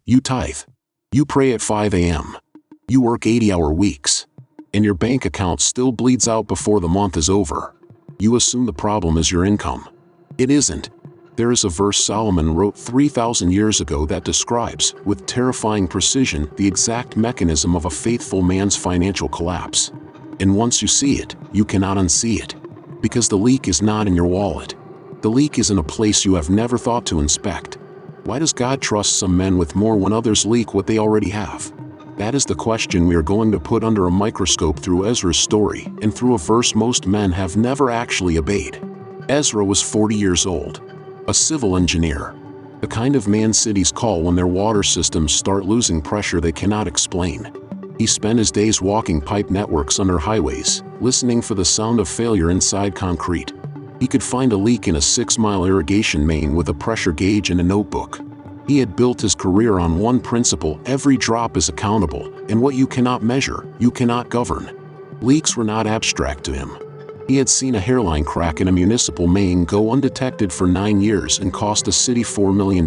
You tithe. You pray at 5 a.m. You work 80-hour weeks. And your bank account still bleeds out before the month is over. You assume the problem is your income. It isn't. There is a verse Solomon wrote 3,000 years ago that describes, with terrifying precision, the exact mechanism of a faithful man's financial collapse. And once you see it, you cannot unsee it. Because the leak is not in your wallet. The leak is in a place you have never thought to inspect. Why does God trust some men with more when others leak what they already have? That is the question we are going to put under a microscope through Ezra's story and through a verse most men have never actually obeyed. Ezra was 40 years old. A civil engineer. The kind of man cities call when their water systems start losing pressure they cannot explain. He spent his days walking pipe networks under highways, listening for the sound of failure inside concrete. He could find a leak in a 6-mile irrigation main with a pressure gauge and a notebook. He had built his career on one principle: every drop is accountable, and what you cannot measure, you cannot govern. Leaks were not abstract to him. He had seen a hairline crack in a municipal main go undetected for 9 years and cost the city $4 million.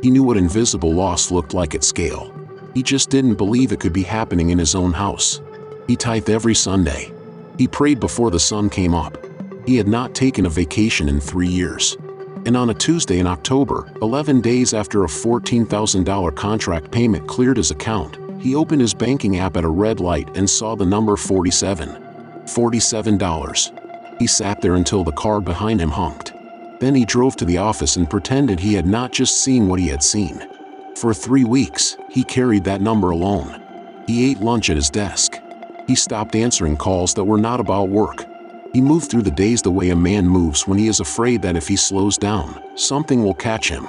He knew what invisible loss looked like at scale. He just didn't believe it could be happening in his own house. He tithed every Sunday. He prayed before the sun came up. He had not taken a vacation in 3 years. And on a Tuesday in October, 11 days after a $14,000 contract payment cleared his account, he opened his banking app at a red light and saw the number $47. He sat there until the car behind him honked. Then he drove to the office and pretended he had not just seen what he had seen. For 3 weeks, he carried that number alone. He ate lunch at his desk. He stopped answering calls that were not about work. He moved through the days the way a man moves when he is afraid that if he slows down, something will catch him.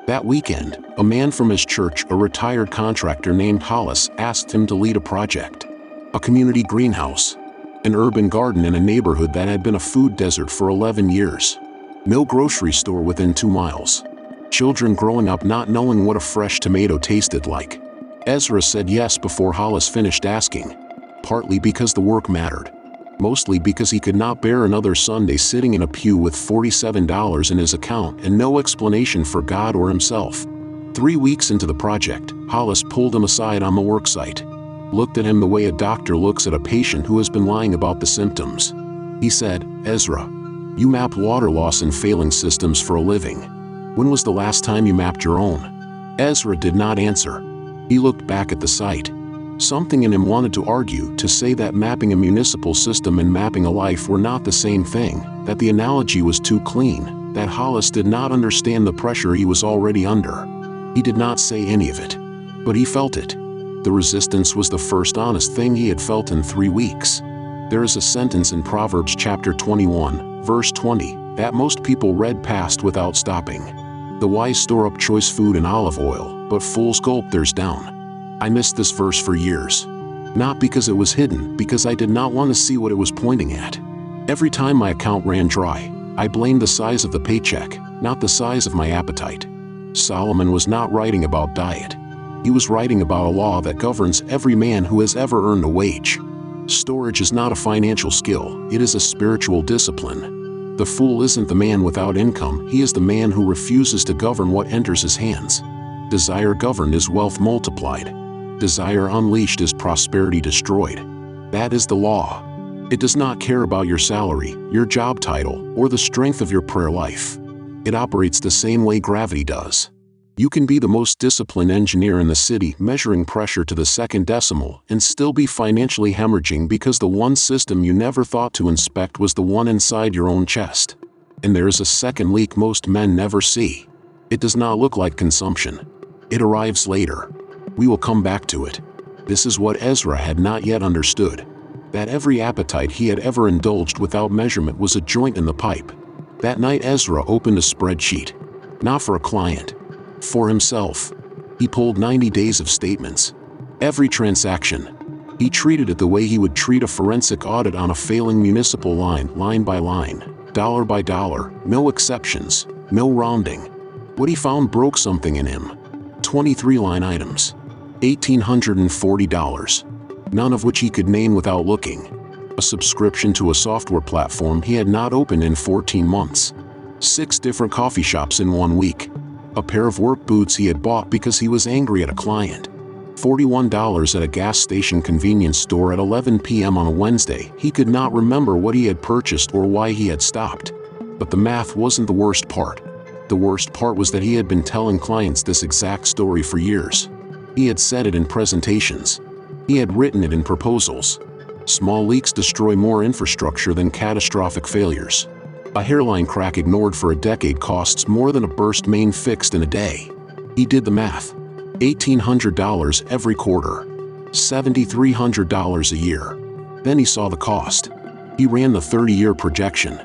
That weekend, a man from his church, a retired contractor named Hollis, asked him to lead a project. A community greenhouse. An urban garden in a neighborhood that had been a food desert for 11 years. No grocery store within 2 miles. Children growing up not knowing what a fresh tomato tasted like. Ezra said yes before Hollis finished asking. Partly because the work mattered. Mostly because he could not bear another Sunday sitting in a pew with $47 in his account and no explanation for God or himself. 3 weeks into the project, Hollis pulled him aside on the worksite. Looked at him the way a doctor looks at a patient who has been lying about the symptoms. He said, "Ezra, you map water loss in failing systems for a living. When was the last time you mapped your own?" Ezra did not answer. He looked back at the site. Something in him wanted to argue, to say that mapping a municipal system and mapping a life were not the same thing, that the analogy was too clean, that Hollis did not understand the pressure he was already under. He did not say any of it. But he felt it. The resistance was the first honest thing he had felt in 3 weeks. There is a sentence in Proverbs chapter 21, verse 20, that most people read past without stopping. The wise store up choice food and olive oil, but fools gulp theirs down. I missed this verse for years. Not because it was hidden, because I did not want to see what it was pointing at. Every time my account ran dry, I blamed the size of the paycheck, not the size of my appetite. Solomon was not writing about diet. He was writing about a law that governs every man who has ever earned a wage. Storage is not a financial skill, it is a spiritual discipline. The fool isn't the man without income, he is the man who refuses to govern what enters his hands. Desire governed is wealth multiplied. Desire unleashed is prosperity destroyed. That is the law. It does not care about your salary, your job title, or the strength of your prayer life. It operates the same way gravity does. You can be the most disciplined engineer in the city measuring pressure to the second decimal and still be financially hemorrhaging because the one system you never thought to inspect was the one inside your own chest. And there is a second leak most men never see. It does not look like consumption. It arrives later. We will come back to it. This is what Ezra had not yet understood. That every appetite he had ever indulged without measurement was a joint in the pipe. That night Ezra opened a spreadsheet. Not for a client. For himself. He pulled 90 days of statements. Every transaction. He treated it the way he would treat a forensic audit on a failing municipal line by line, dollar by dollar, no exceptions, no rounding. What he found broke something in him. 23 line items. $1,840. None of which he could name without looking. A subscription to a software platform he had not opened in 14 months. 6 different coffee shops in 1 week. A pair of work boots he had bought because he was angry at a client. $41 at a gas station convenience store at 11 p.m. on a Wednesday. He could not remember what he had purchased or why he had stopped. But the math wasn't the worst part. The worst part was that he had been telling clients this exact story for years. He had said it in presentations. He had written it in proposals. Small leaks destroy more infrastructure than catastrophic failures. A hairline crack ignored for a decade costs more than a burst main fixed in a day. He did the math. $1,800 every quarter. $7,300 a year. Then he saw the cost. He ran the 30-year projection.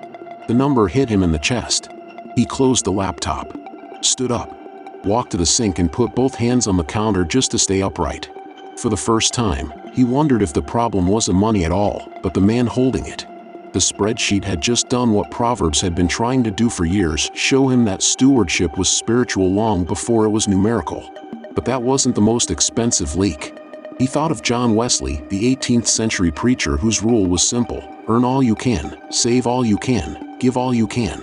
The number hit him in the chest. He closed the laptop, stood up, walked to the sink and put both hands on the counter just to stay upright. For the first time, he wondered if the problem wasn't money at all, but the man holding it. The spreadsheet had just done what Proverbs had been trying to do for years, show him that stewardship was spiritual long before it was numerical. But that wasn't the most expensive leak. He thought of John Wesley, the 18th century preacher whose rule was simple: earn all you can, save all you can, give all you can.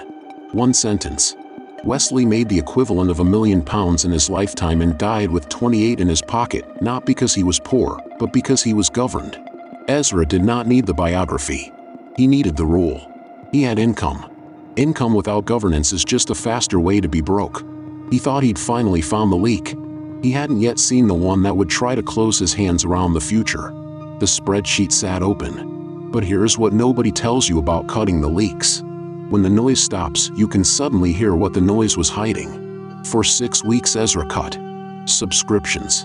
One sentence. Wesley made the equivalent of £1 million in his lifetime and died with 28 in his pocket, not because he was poor, but because he was governed. Ezra did not need the biography. He needed the rule. He had income. Income without governance is just a faster way to be broke. He thought he'd finally found the leak. He hadn't yet seen the one that would try to close his hands around the future. The spreadsheet sat open. But here's what nobody tells you about cutting the leaks. When the noise stops, you can suddenly hear what the noise was hiding. For 6 weeks Ezra cut subscriptions,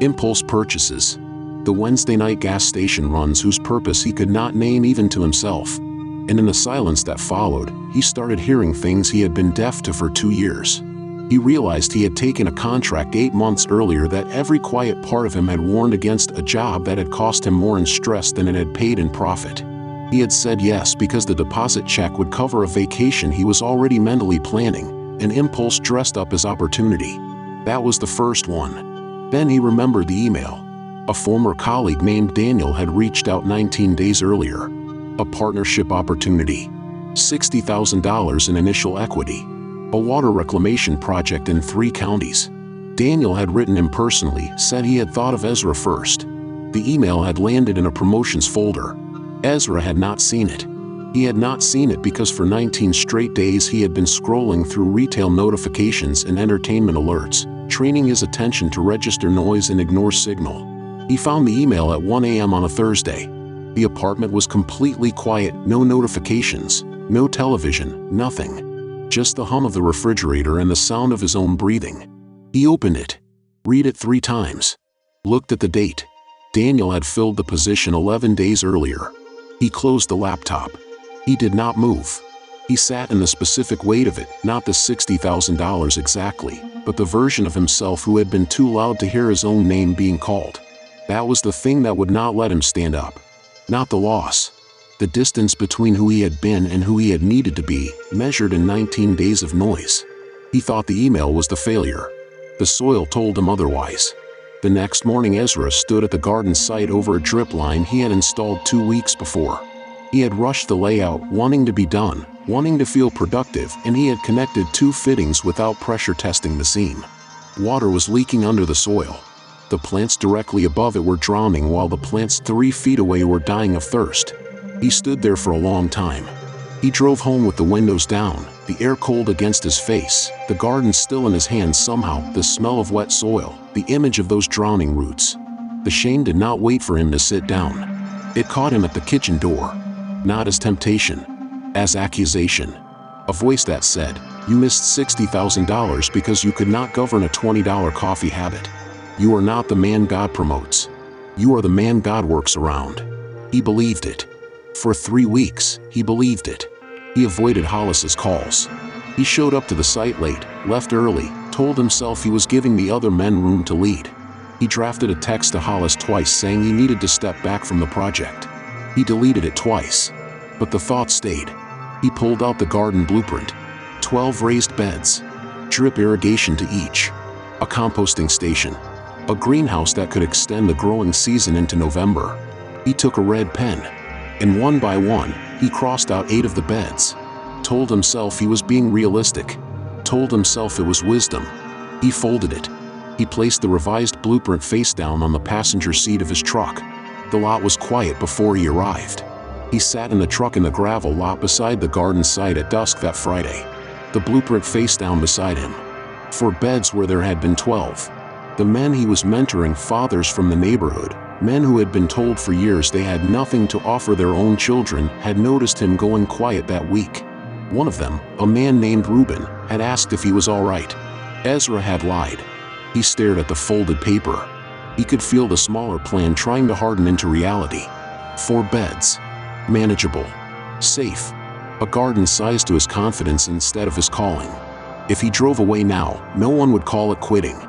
impulse purchases, the Wednesday night gas station runs whose purpose he could not name even to himself. And in the silence that followed, he started hearing things he had been deaf to for 2 years. He realized he had taken a contract 8 months earlier that every quiet part of him had warned against, a job that had cost him more in stress than it had paid in profit. He had said yes because the deposit check would cover a vacation he was already mentally planning, an impulse dressed up as opportunity. That was the first one. Then he remembered the email. A former colleague named Daniel had reached out 19 days earlier. A partnership opportunity. $60,000 in initial equity. A water reclamation project in 3 counties. Daniel had written him personally, said he had thought of Ezra first. The email had landed in a promotions folder. Ezra had not seen it. He had not seen it because for 19 straight days he had been scrolling through retail notifications and entertainment alerts, training his attention to register noise and ignore signal. He found the email at 1 a.m. on a Thursday. The apartment was completely quiet, no notifications, no television, nothing. Just the hum of the refrigerator and the sound of his own breathing. He opened it. Read it 3 times. Looked at the date. Daniel had filled the position 11 days earlier. He closed the laptop. He did not move. He sat in the specific weight of it, not the $60,000 exactly, but the version of himself who had been too loud to hear his own name being called. That was the thing that would not let him stand up. Not the loss. The distance between who he had been and who he had needed to be, measured in 19 days of noise. He thought the email was the failure. The soil told him otherwise. The next morning Ezra stood at the garden site over a drip line he had installed 2 weeks before. He had rushed the layout, wanting to be done, wanting to feel productive, and he had connected 2 fittings without pressure testing the seam. Water was leaking under the soil. The plants directly above it were drowning while the plants 3 feet away were dying of thirst. He stood there for a long time. He drove home with the windows down, the air cold against his face, the garden still in his hands somehow, the smell of wet soil, the image of those drowning roots. The shame did not wait for him to sit down. It caught him at the kitchen door. Not as temptation, as accusation. A voice that said, "You missed $60,000 because you could not govern a $20 coffee habit. You are not the man God promotes. You are the man God works around." He believed it. For 3 weeks, he believed it. He avoided Hollis's calls. He showed up to the site late, left early, told himself he was giving the other men room to lead. He drafted a text to Hollis twice saying he needed to step back from the project. He deleted it twice. But the thought stayed. He pulled out the garden blueprint. 12 raised beds. Drip irrigation to each. A composting station. A greenhouse that could extend the growing season into November. He took a red pen. And one by one, he crossed out 8 of the beds. Told himself he was being realistic. Told himself it was wisdom. He folded it. He placed the revised blueprint face down on the passenger seat of his truck. The lot was quiet before he arrived. He sat in the truck in the gravel lot beside the garden site at dusk that Friday, the blueprint face down beside him. 4 beds where there had been 12. The men he was mentoring, fathers from the neighborhood, men who had been told for years they had nothing to offer their own children, had noticed him going quiet that week. One of them, a man named Reuben, had asked if he was all right. Ezra had lied. He stared at the folded paper. He could feel the smaller plan trying to harden into reality. 4 beds. Manageable. Safe. A garden sized to his confidence instead of his calling. If he drove away now, no one would call it quitting.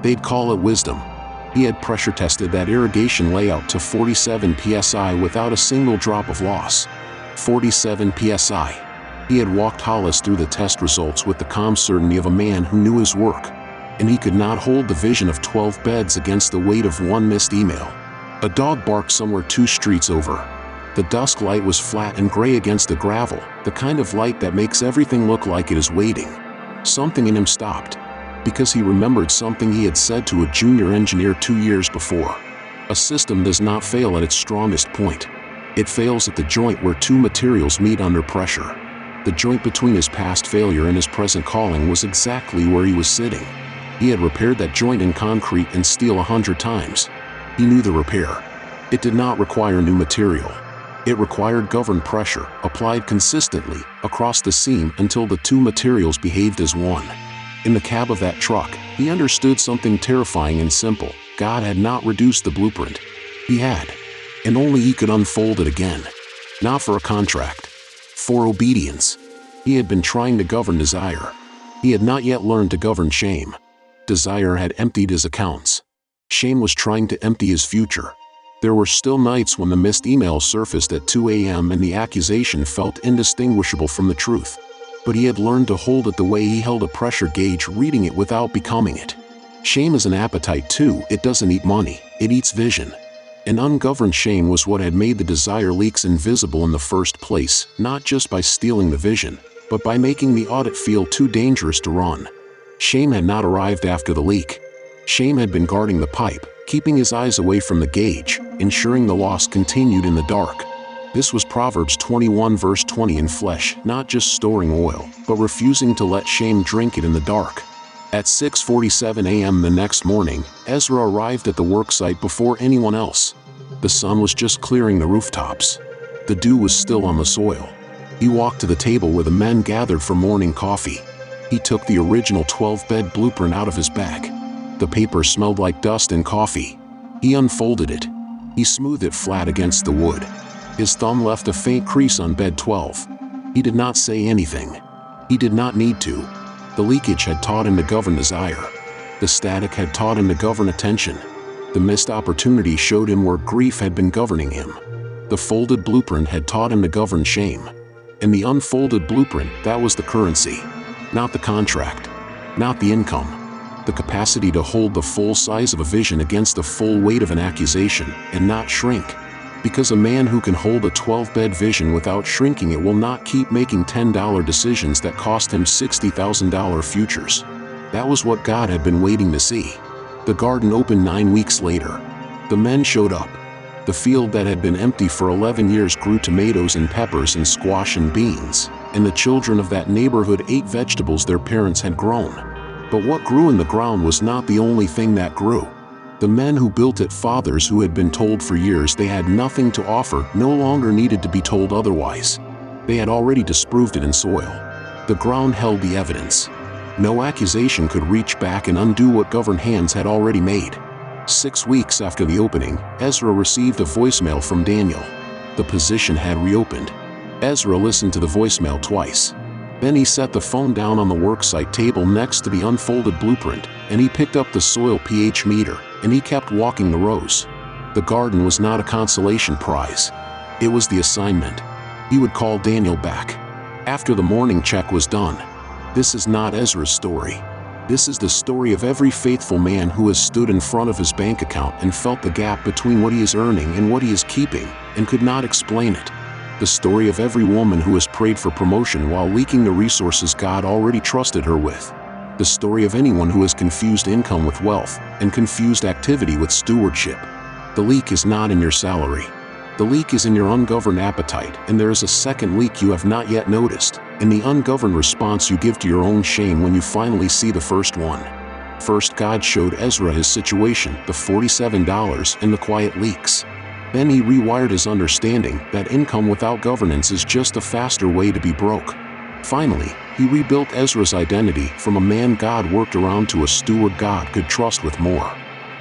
They'd call it wisdom. He had pressure tested that irrigation layout to 47 psi without a single drop of loss. 47 psi. He had walked Hollis through the test results with the calm certainty of a man who knew his work. And he could not hold the vision of 12 beds against the weight of one missed email. A dog barked somewhere 2 streets over. The dusk light was flat and gray against the gravel, the kind of light that makes everything look like it is waiting. Something in him stopped, because he remembered something he had said to a junior engineer 2 years before. A system does not fail at its strongest point. It fails at the joint where 2 materials meet under pressure. The joint between his past failure and his present calling was exactly where he was sitting. He had repaired that joint in concrete and steel 100 times. He knew the repair. It did not require new material. It required governed pressure, applied consistently, across the seam until the 2 materials behaved as one. In the cab of that truck, he understood something terrifying and simple. God had not reduced the blueprint. He had. And only he could unfold it again. Not for a contract. For obedience. He had been trying to govern desire. He had not yet learned to govern shame. Desire had emptied his accounts. Shame was trying to empty his future. There were still nights when the missed email surfaced at 2 a.m. and the accusation felt indistinguishable from the truth. But he had learned to hold it the way he held a pressure gauge, reading it without becoming it. Shame is an appetite too. It doesn't eat money, it eats vision. An ungoverned shame was what had made the desire leaks invisible in the first place, not just by stealing the vision, but by making the audit feel too dangerous to run. Shame had not arrived after the leak. Shame had been guarding the pipe, keeping his eyes away from the gauge, ensuring the loss continued in the dark. This was Proverbs 21 verse 20 in flesh, not just storing oil, but refusing to let shame drink it in the dark. At 6:47 a.m. the next morning, Ezra arrived at the worksite before anyone else. The sun was just clearing the rooftops. The dew was still on the soil. He walked to the table where the men gathered for morning coffee. He took the original 12-bed blueprint out of his bag. The paper smelled like dust and coffee. He unfolded it. He smoothed it flat against the wood. His thumb left a faint crease on bed 12. He did not say anything. He did not need to. The leakage had taught him to govern desire. The static had taught him to govern attention. The missed opportunity showed him where grief had been governing him. The folded blueprint had taught him to govern shame. And the unfolded blueprint, that was the currency. Not the contract. Not the income. The capacity to hold the full size of a vision against the full weight of an accusation, and not shrink. Because a man who can hold a 12-bed vision without shrinking it will not keep making $10 decisions that cost him $60,000 futures. That was what God had been waiting to see. The garden opened 9 weeks later. The men showed up. The field that had been empty for 11 years grew tomatoes and peppers and squash and beans, and the children of that neighborhood ate vegetables their parents had grown. But what grew in the ground was not the only thing that grew. The men who built it, fathers who had been told for years they had nothing to offer, no longer needed to be told otherwise. They had already disproved it in soil. The ground held the evidence. No accusation could reach back and undo what governed hands had already made. 6 weeks after the opening, Ezra received a voicemail from Daniel. The position had reopened. Ezra listened to the voicemail twice. Then he set the phone down on the worksite table next to the unfolded blueprint, and he picked up the soil pH meter, and he kept walking the rows. The garden was not a consolation prize. It was the assignment. He would call Daniel back after the morning check was done. This is not Ezra's story. This is the story of every faithful man who has stood in front of his bank account and felt the gap between what he is earning and what he is keeping, and could not explain it. The story of every woman who has prayed for promotion while leaking the resources God already trusted her with. The story of anyone who has confused income with wealth and confused activity with stewardship. The leak is not in your salary. The leak is in your ungoverned appetite, and there is a second leak you have not yet noticed, in the ungoverned response you give to your own shame when you finally see the first one. First, God showed Ezra his situation, the $47 and the quiet leaks. Then he rewired his understanding that income without governance is just a faster way to be broke. Finally, he rebuilt Ezra's identity from a man God worked around to a steward God could trust with more.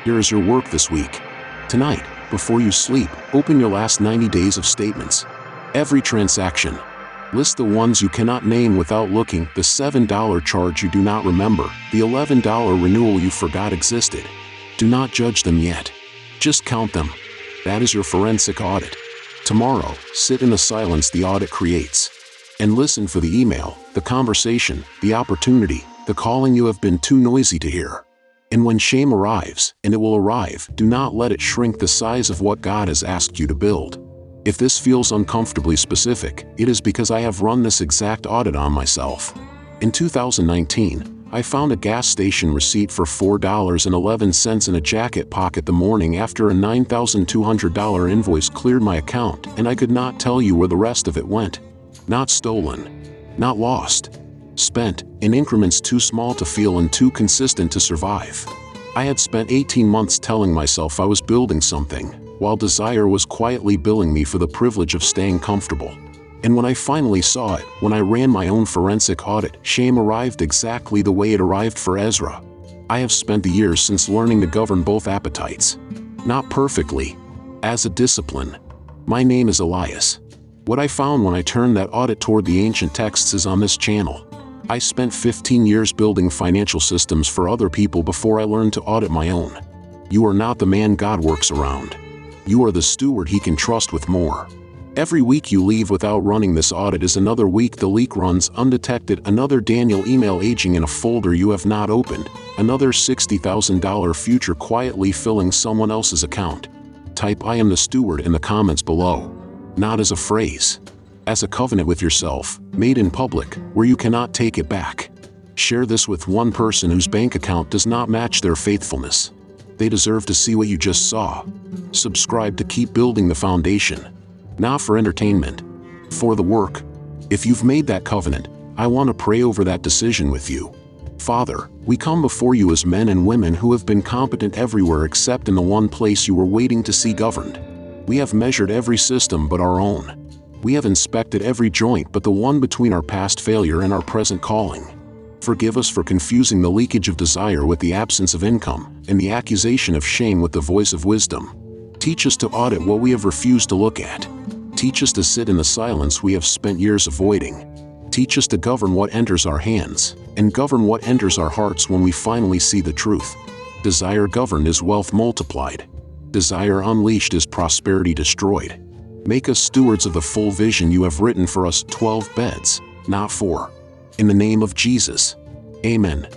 Here is your work this week. Tonight, before you sleep, open your last 90 days of statements. Every transaction. List the ones you cannot name without looking, the $7 charge you do not remember, the $11 renewal you forgot existed. Do not judge them yet. Just count them. That is your forensic audit. Tomorrow, sit in the silence the audit creates. And listen for the email, the conversation, the opportunity, the calling you have been too noisy to hear. And when shame arrives, and it will arrive, do not let it shrink the size of what God has asked you to build. If this feels uncomfortably specific, it is because I have run this exact audit on myself. In 2019, I found a gas station receipt for $4.11 in a jacket pocket the morning after a $9,200 invoice cleared my account, and I could not tell you where the rest of it went. Not stolen. Not lost. Spent, in increments too small to feel and too consistent to survive. I had spent 18 months telling myself I was building something, while desire was quietly billing me for the privilege of staying comfortable. And when I finally saw it, when I ran my own forensic audit, shame arrived exactly the way it arrived for Ezra. I have spent the years since learning to govern both appetites. Not perfectly. As a discipline. My name is Elias. What I found when I turned that audit toward the ancient texts is on this channel. I spent 15 years building financial systems for other people before I learned to audit my own. You are not the man God works around. You are the steward he can trust with more. Every week you leave without running this audit is another week the leak runs undetected, another Daniel email aging in a folder you have not opened, another $60,000 future quietly filling someone else's account. Type "I am the steward" in the comments below. Not as a phrase. As a covenant with yourself, made in public, where you cannot take it back. Share this with one person whose bank account does not match their faithfulness. They deserve to see what you just saw. Subscribe to keep building the foundation. Not for entertainment. For the work. If you've made that covenant, I want to pray over that decision with you. Father, we come before you as men and women who have been competent everywhere except in the one place you were waiting to see governed. We have measured every system but our own. We have inspected every joint but the one between our past failure and our present calling. Forgive us for confusing the leakage of desire with the absence of income, and the accusation of shame with the voice of wisdom. Teach us to audit what we have refused to look at. Teach us to sit in the silence we have spent years avoiding. Teach us to govern what enters our hands, and govern what enters our hearts when we finally see the truth. Desire governed is wealth multiplied. Desire unleashed is prosperity destroyed. Make us stewards of the full vision you have written for us, 12 beds, not 4. In the name of Jesus. Amen.